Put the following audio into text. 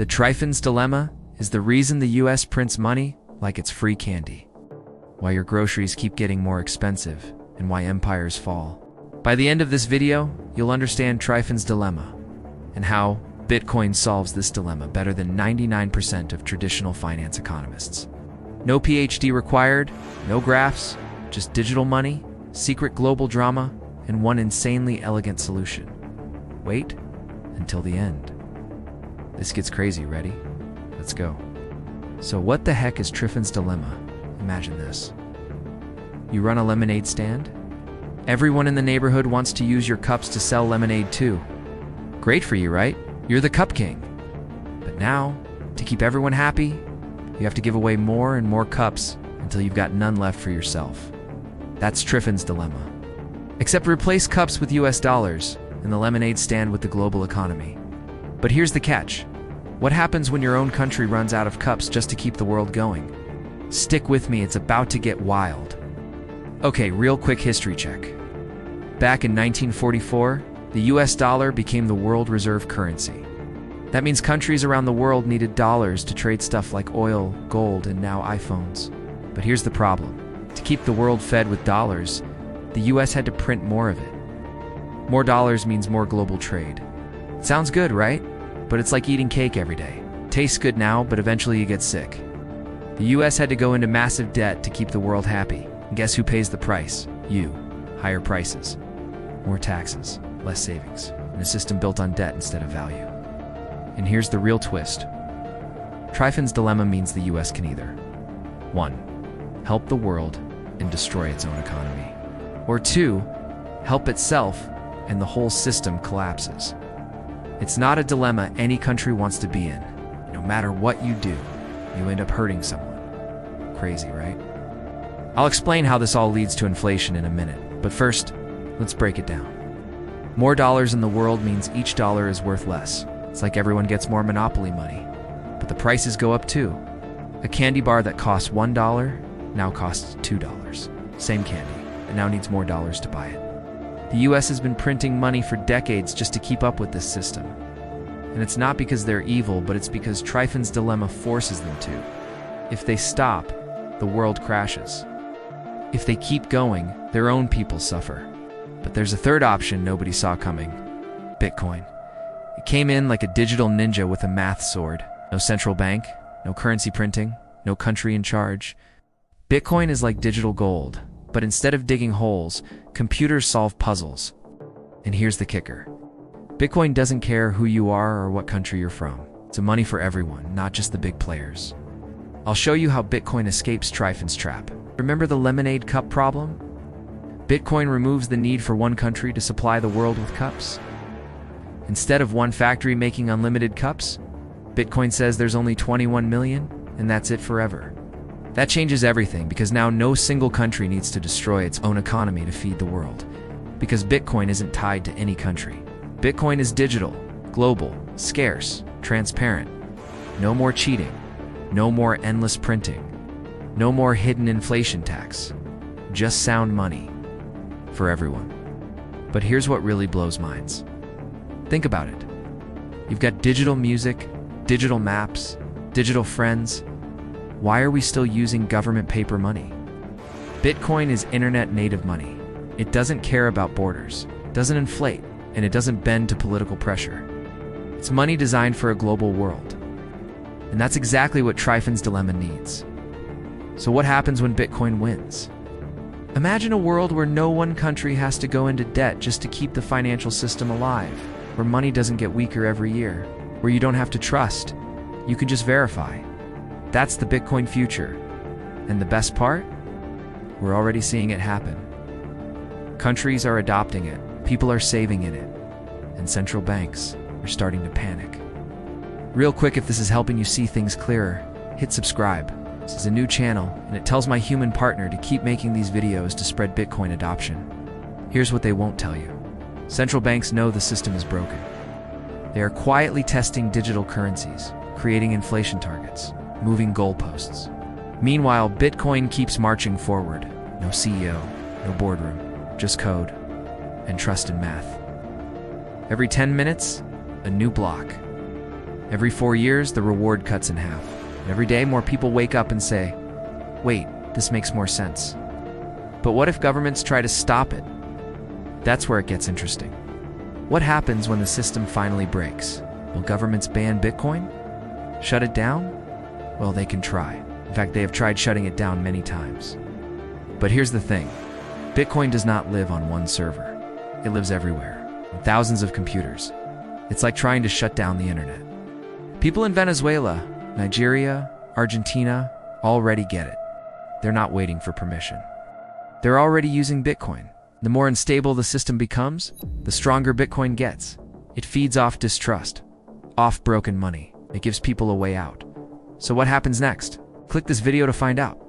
The Triffin's dilemma is the reason the US prints money like it's free candy, why your groceries keep getting more expensive, and why empires fall. By the end of this video, you'll understand Triffin's dilemma and how Bitcoin solves this dilemma better than 99% of traditional finance economists. No PhD required, no graphs, just digital money, secret global drama, and one insanely elegant solution. Wait until the end. This gets crazy, ready? Let's go. So what the heck is Triffin's dilemma? Imagine this. You run a lemonade stand? Everyone in the neighborhood wants to use your cups to sell lemonade too. Great for you, right? You're the cup king. But now, to keep everyone happy, you have to give away more and more cups until you've got none left for yourself. That's Triffin's dilemma. Except replace cups with US dollars and the lemonade stand with the global economy. But here's the catch. What happens when your own country runs out of cups just to keep the world going? Stick with me, it's about to get wild. Okay, real quick history check. Back in 1944, the US dollar became the world reserve currency. That means countries around the world needed dollars to trade stuff like oil, gold, and now iPhones. But here's the problem. To keep the world fed with dollars, the US had to print more of it. More dollars means more global trade. Sounds good, right? But it's like eating cake every day. Tastes good now, but eventually you get sick. The US had to go into massive debt to keep the world happy. And guess who pays the price? You. Higher prices, more taxes, less savings, and a system built on debt instead of value. And here's the real twist. Triffin's dilemma means the US can either 1. Help the world and destroy its own economy. Or 2. Help itself and the whole system collapses. It's not a dilemma any country wants to be in. No matter what you do, you end up hurting someone. Crazy, right? I'll explain how this all leads to inflation in a minute, but first, let's break it down. More dollars in the world means each dollar is worth less. It's like everyone gets more monopoly money. But the prices go up too. A candy bar that costs $1 now costs $2. Same candy, and now needs more dollars to buy it. The US has been printing money for decades just to keep up with this system. And it's not because they're evil, but it's because Triffin's dilemma forces them to. If they stop, the world crashes. If they keep going, their own people suffer. But there's a third option nobody saw coming. Bitcoin. It came in like a digital ninja with a math sword. No central bank, no currency printing, no country in charge. Bitcoin is like digital gold, but instead of digging holes, computers solve puzzles. And here's the kicker. Bitcoin doesn't care who you are or what country you're from. It's a money for everyone, not just the big players. I'll show you how Bitcoin escapes Triffin's trap. Remember the lemonade cup problem? Bitcoin removes the need for one country to supply the world with cups. Instead of one factory making unlimited cups, Bitcoin says there's only 21 million, and that's it forever. That changes everything because now no single country needs to destroy its own economy to feed the world. Because Bitcoin isn't tied to any country. Bitcoin is digital, global, scarce, transparent. No more cheating. No more endless printing. No more hidden inflation tax. Just sound money. For everyone. But here's what really blows minds. Think about it. You've got digital music, digital maps, digital friends. Why are we still using government paper money? Bitcoin is internet native money. It doesn't care about borders, doesn't inflate, and it doesn't bend to political pressure. It's money designed for a global world. And that's exactly what Triffin's dilemma needs. So what happens when Bitcoin wins? Imagine a world where no one country has to go into debt just to keep the financial system alive, where money doesn't get weaker every year, where you don't have to trust, you can just verify. That's the Bitcoin future. And the best part? We're already seeing it happen. Countries are adopting it, people are saving in it, and central banks are starting to panic. Real quick, if this is helping you see things clearer, hit subscribe. This is a new channel, and it tells my human partner to keep making these videos to spread Bitcoin adoption. Here's what they won't tell you. Central banks know the system is broken. They are quietly testing digital currencies, creating inflation targets, moving goalposts. Meanwhile, Bitcoin keeps marching forward. No CEO, no boardroom, just code and trust in math. Every 10 minutes, a new block. Every 4 years, the reward cuts in half. And every day, more people wake up and say, wait, this makes more sense. But what if governments try to stop it? That's where it gets interesting. What happens when the system finally breaks? Will governments ban Bitcoin? Shut it down? Well, they can try. In fact, they have tried shutting it down many times. But here's the thing. Bitcoin does not live on one server. It lives everywhere, on thousands of computers. It's like trying to shut down the internet. People in Venezuela, Nigeria, Argentina already get it. They're not waiting for permission. They're already using Bitcoin. The more unstable the system becomes, the stronger Bitcoin gets. It feeds off distrust, off broken money. It gives people a way out. So what happens next? Click this video to find out.